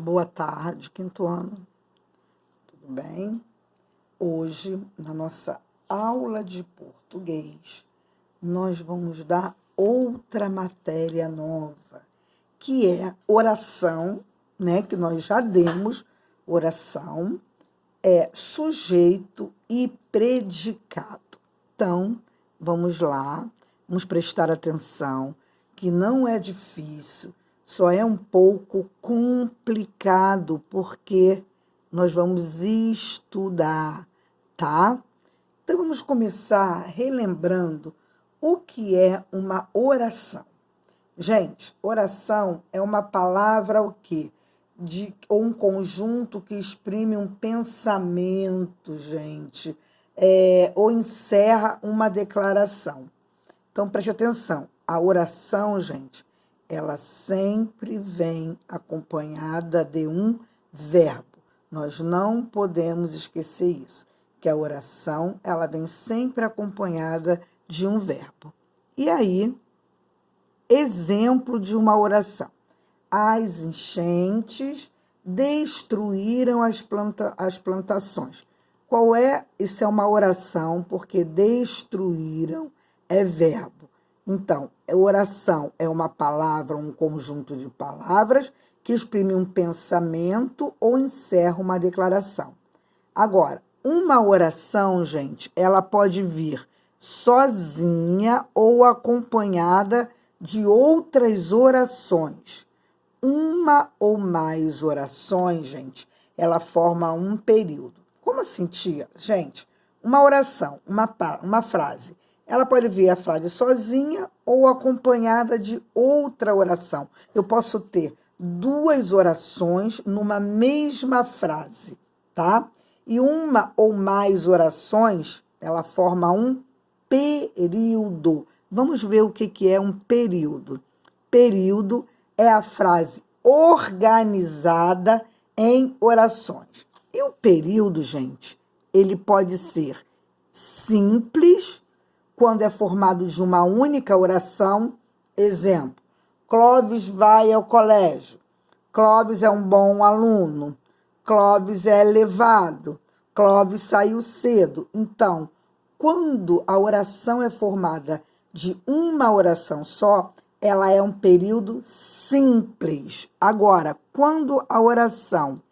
Boa tarde, quinto ano. Tudo bem? Hoje, na nossa aula de português, nós vamos dar outra matéria nova, que é oração, né? Que nós já demos. Oração é sujeito e predicado. Então, vamos lá, vamos prestar atenção, que não é difícil, só é um pouco complicado, porque nós vamos estudar, tá? Então, vamos começar relembrando o que é uma oração. Gente, oração é uma palavra o quê? Ou um conjunto que exprime um pensamento, gente, ou encerra uma declaração. Então, preste atenção, a oração, gente, ela sempre vem acompanhada de um verbo. Nós não podemos esquecer isso, que a oração, ela vem sempre acompanhada de um verbo. E aí, exemplo de uma oração. As enchentes destruíram as plantações. Qual é? Isso é uma oração, porque destruíram é verbo. Então, oração é uma palavra, um conjunto de palavras que exprime um pensamento ou encerra uma declaração. Agora, uma oração, gente, ela pode vir sozinha ou acompanhada de outras orações. Uma ou mais orações, gente, ela forma um período. Como assim, tia? Gente, uma oração, uma frase, ela pode vir a frase sozinha ou acompanhada de outra oração. Eu posso ter duas orações numa mesma frase, tá? E uma ou mais orações, ela forma um período. Vamos ver o que é um período. Período é a frase organizada em orações. E o período, gente, ele pode ser simples, quando é formado de uma única oração. Exemplo, Clóvis vai ao colégio. Clóvis é um bom aluno. Clóvis é elevado. Clóvis saiu cedo. Então, quando a oração é formada de uma oração só, ela é um período simples. Agora, quando a oração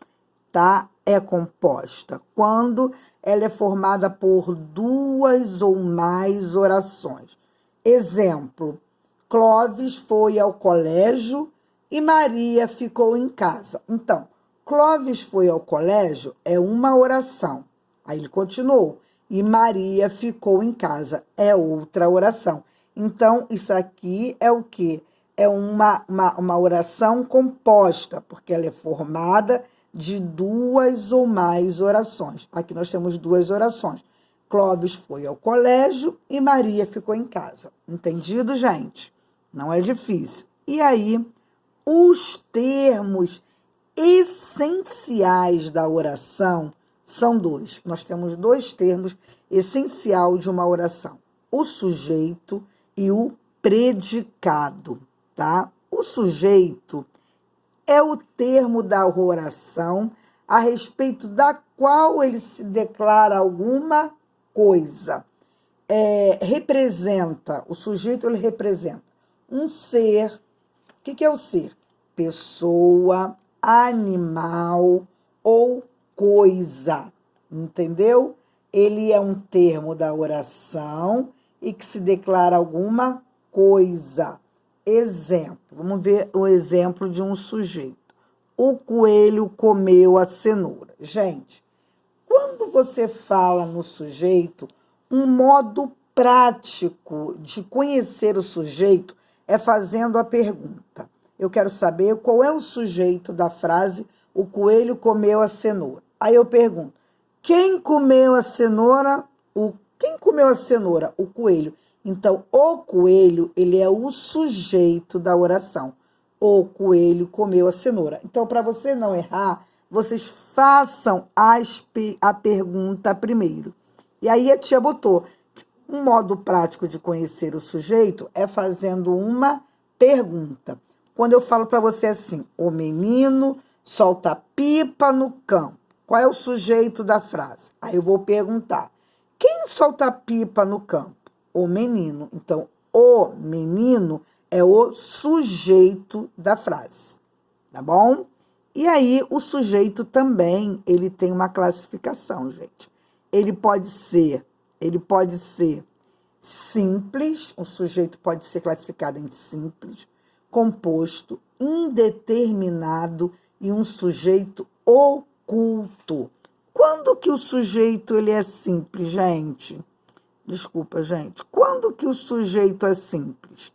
é composta, quando ela é formada por duas ou mais orações. Exemplo, Clóvis foi ao colégio e Maria ficou em casa. Então, Clóvis foi ao colégio é uma oração. Aí ele continuou. E Maria ficou em casa é outra oração. Então, isso aqui é o quê? É uma oração composta, porque ela é formada de duas ou mais orações. Aqui nós temos duas orações. Clóvis foi ao colégio e Maria ficou em casa. Entendido, gente? Não é difícil. E aí, os termos essenciais da oração são dois. Nós temos dois termos essenciais de uma oração. O sujeito e o predicado, tá? O sujeito é o termo da oração a respeito da qual ele se declara alguma coisa. O sujeito ele representa um ser. O que é o ser? Pessoa, animal ou coisa, entendeu? Ele é um termo da oração e que se declara alguma coisa. Exemplo, vamos ver o exemplo de um sujeito. O coelho comeu a cenoura. Gente, quando você fala no sujeito, um modo prático de conhecer o sujeito é fazendo a pergunta. Eu quero saber qual é o sujeito da frase o coelho comeu a cenoura. Aí eu pergunto, quem comeu a cenoura? Quem comeu a cenoura? O coelho. Então, o coelho, ele é o sujeito da oração. O coelho comeu a cenoura. Então, para você não errar, vocês façam a pergunta primeiro. E aí a tia botou, um modo prático de conhecer o sujeito é fazendo uma pergunta. Quando eu falo para você assim, o menino solta pipa no campo. Qual é o sujeito da frase? Aí eu vou perguntar, quem solta pipa no campo? O menino. Então, o menino é o sujeito da frase, tá bom? E aí, o sujeito também, ele tem uma classificação, gente. Ele pode ser simples, o sujeito pode ser classificado em simples, composto, indeterminado e um sujeito oculto. Quando que o sujeito ele é simples, gente? Desculpa, gente. Quando que o sujeito é simples?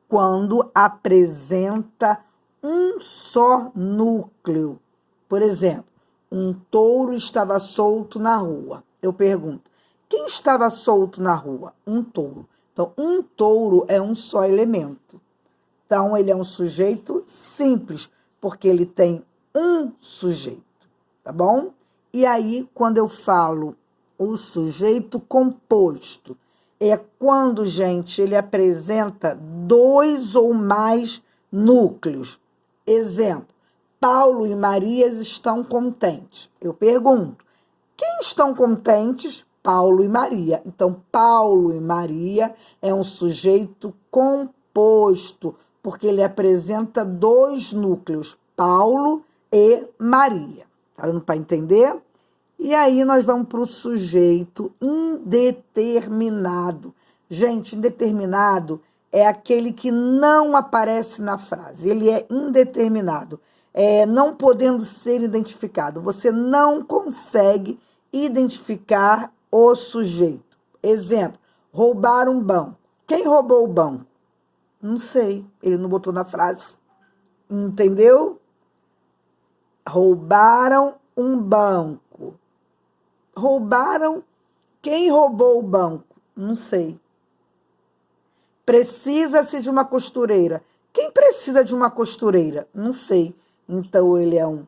Quando apresenta um só núcleo. Por exemplo, um touro estava solto na rua. Eu pergunto, quem estava solto na rua? Um touro. Então, um touro é um só elemento. Então, ele é um sujeito simples, porque ele tem um sujeito, tá bom? E aí, quando eu falo o sujeito composto, é quando, gente, ele apresenta 2 ou mais núcleos. Exemplo, Paulo e Maria estão contentes. Eu pergunto, quem estão contentes? Paulo e Maria. Então, Paulo e Maria é um sujeito composto, porque ele apresenta 2 núcleos, Paulo e Maria. Tá dando para entender? E aí nós vamos para o sujeito indeterminado. Gente, indeterminado é aquele que não aparece na frase. Ele é indeterminado, não podendo ser identificado. Você não consegue identificar o sujeito. Exemplo, roubar um banco. Quem roubou o banco? Não sei, ele não botou na frase. Entendeu? Roubaram um banco. Roubaram. Quem roubou o banco? Não sei. Precisa-se de uma costureira. Quem precisa de uma costureira? Não sei. Então, ele é um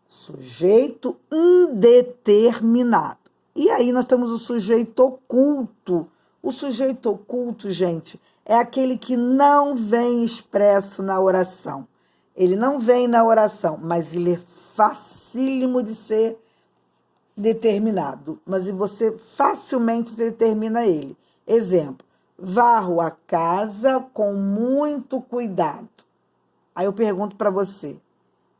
sujeito indeterminado. E aí, nós temos o sujeito oculto. O sujeito oculto, gente, é aquele que não vem expresso na oração. Ele não vem na oração, mas ele é facílimo de ser determinado. Mas você facilmente determina ele. Exemplo, varro a casa com muito cuidado. Aí eu pergunto para você,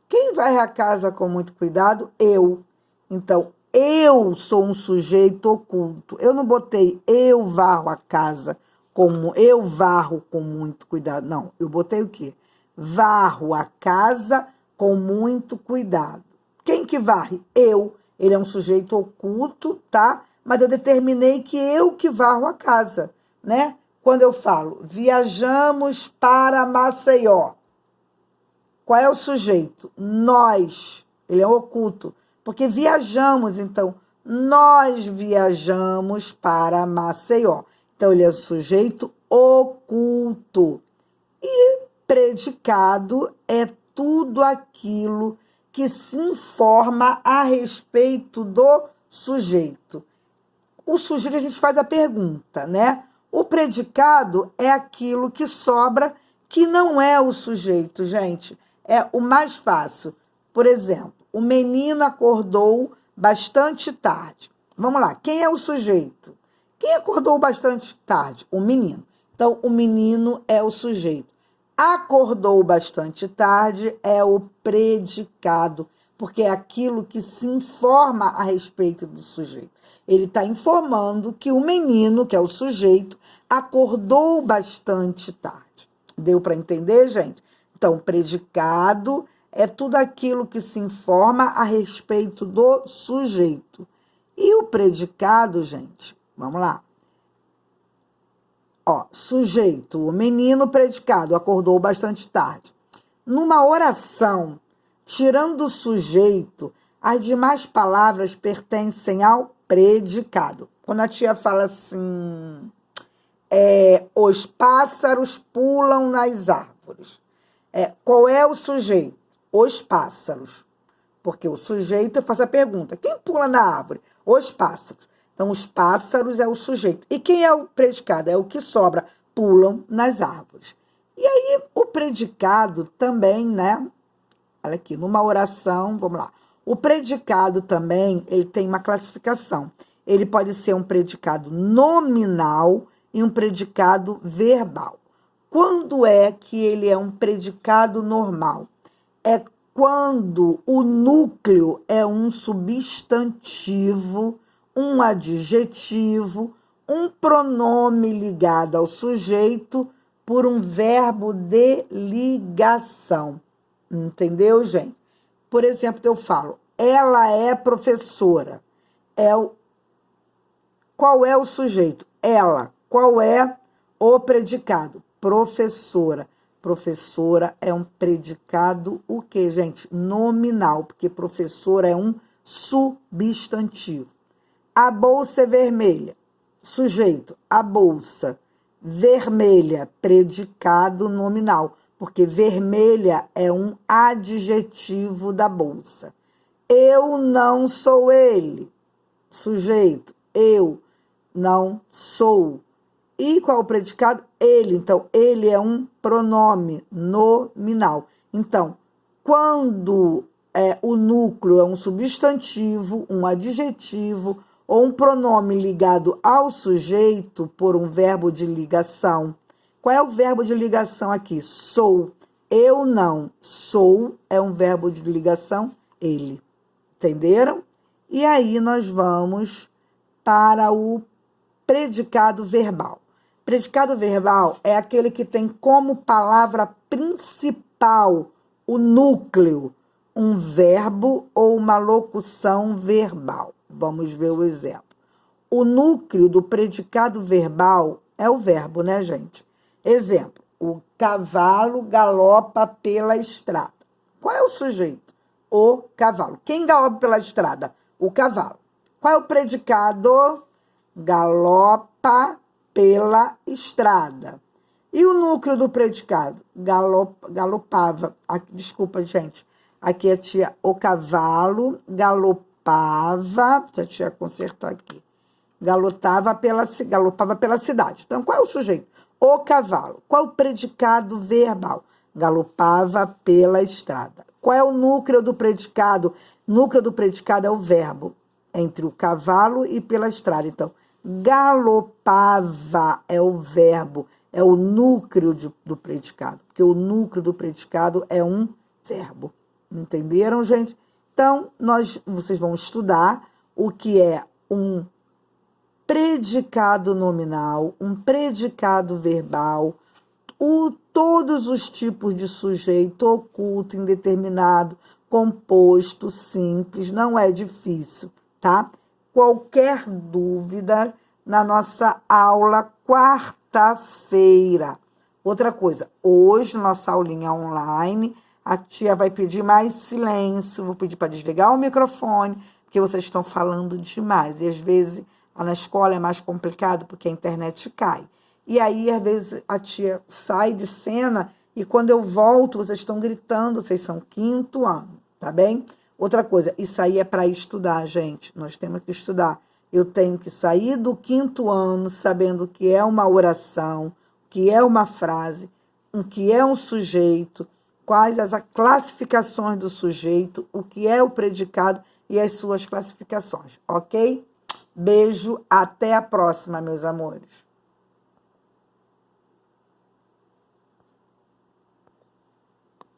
quem varre a casa com muito cuidado? Eu. Então, eu sou um sujeito oculto. Eu não botei eu varro a casa como eu varro com muito cuidado. Não, eu botei o quê? Varro a casa com muito cuidado. Quem que varre? Eu. Ele é um sujeito oculto, tá? Mas eu determinei que eu que varro a casa, né? Quando eu falo, viajamos para Maceió. Qual é o sujeito? Nós. Ele é oculto. Porque viajamos, então, nós viajamos para Maceió. Então, ele é o sujeito oculto. E predicado é tudo aquilo que se informa a respeito do sujeito. O sujeito, a gente faz a pergunta, né? O predicado é aquilo que sobra, que não é o sujeito, gente. É o mais fácil. Por exemplo, o menino acordou bastante tarde. Vamos lá, quem é o sujeito? Quem acordou bastante tarde? O menino. Então, o menino é o sujeito. Acordou bastante tarde é o predicado, porque é aquilo que se informa a respeito do sujeito. Ele está informando que o menino, que é o sujeito, acordou bastante tarde. Deu para entender, gente? Então, predicado é tudo aquilo que se informa a respeito do sujeito. E o predicado, gente, vamos lá. Ó, sujeito, o menino predicado, acordou bastante tarde. Numa oração, tirando o sujeito, as demais palavras pertencem ao predicado. Quando a tia fala assim, os pássaros pulam nas árvores. Qual é o sujeito? Os pássaros. Porque o sujeito, eu faço a pergunta, quem pula na árvore? Os pássaros. Então, os pássaros é o sujeito. E quem é o predicado? É o que sobra. Pulam nas árvores. E aí, o predicado também, né? Olha aqui, numa oração, vamos lá. O predicado também, ele tem uma classificação. Ele pode ser um predicado nominal e um predicado verbal. Quando é que ele é um predicado normal? É quando o núcleo é um substantivo, um adjetivo, um pronome ligado ao sujeito por um verbo de ligação. Entendeu, gente? Por exemplo, eu falo, ela é professora. Qual é o sujeito? Ela. Qual é o predicado? Professora. Professora é um predicado, o quê, gente? Nominal, porque professora é um substantivo. A bolsa é vermelha. Sujeito, a bolsa. Vermelha, predicado nominal, porque vermelha é um adjetivo da bolsa. Eu não sou ele. Sujeito, eu não sou. E qual é o predicado? Ele. Então, ele é um pronome nominal. Então, quando o núcleo é um substantivo, um adjetivo ou um pronome ligado ao sujeito por um verbo de ligação. Qual é o verbo de ligação aqui? Sou. Eu não sou é um verbo de ligação, ele. Entenderam? E aí nós vamos para o predicado verbal. Predicado verbal é aquele que tem como palavra principal o núcleo, um verbo ou uma locução verbal. Vamos ver o exemplo. O núcleo do predicado verbal é o verbo, né, gente? Exemplo, o cavalo galopa pela estrada. Qual é o sujeito? O cavalo. Quem galopa pela estrada? O cavalo. Qual é o predicado? Galopa pela estrada. E o núcleo do predicado? Galopava. Aqui, desculpa, gente. Aqui a tia, o cavalo galopava. Deixa a tia consertar aqui. Galopava pela cidade. Então, qual é o sujeito? O cavalo. Qual é o predicado verbal? Galopava pela estrada. Qual é o núcleo do predicado? Núcleo do predicado é o verbo, entre o cavalo e pela estrada. Então, galopava é o verbo, é o núcleo do predicado, porque o núcleo do predicado é um verbo. Entenderam, gente? Então, vocês vão estudar o que é um predicado nominal, um predicado verbal, todos os tipos de sujeito, oculto, indeterminado, composto, simples, não é difícil, tá? Qualquer dúvida na nossa aula quarta-feira. Outra coisa, hoje, nossa aulinha online, a tia vai pedir mais silêncio, vou pedir para desligar o microfone, porque vocês estão falando demais. E às vezes na escola é mais complicado porque a internet cai. E aí, às vezes, a tia sai de cena e quando eu volto, vocês estão gritando, vocês são 5º ano, tá bem? Outra coisa, isso aí é para estudar, gente. Nós temos que estudar. Eu tenho que sair do 5º ano sabendo o que é uma oração, o que é uma frase, o que é um sujeito, quais as classificações do sujeito, o que é o predicado e as suas classificações, ok? Beijo, até a próxima, meus amores.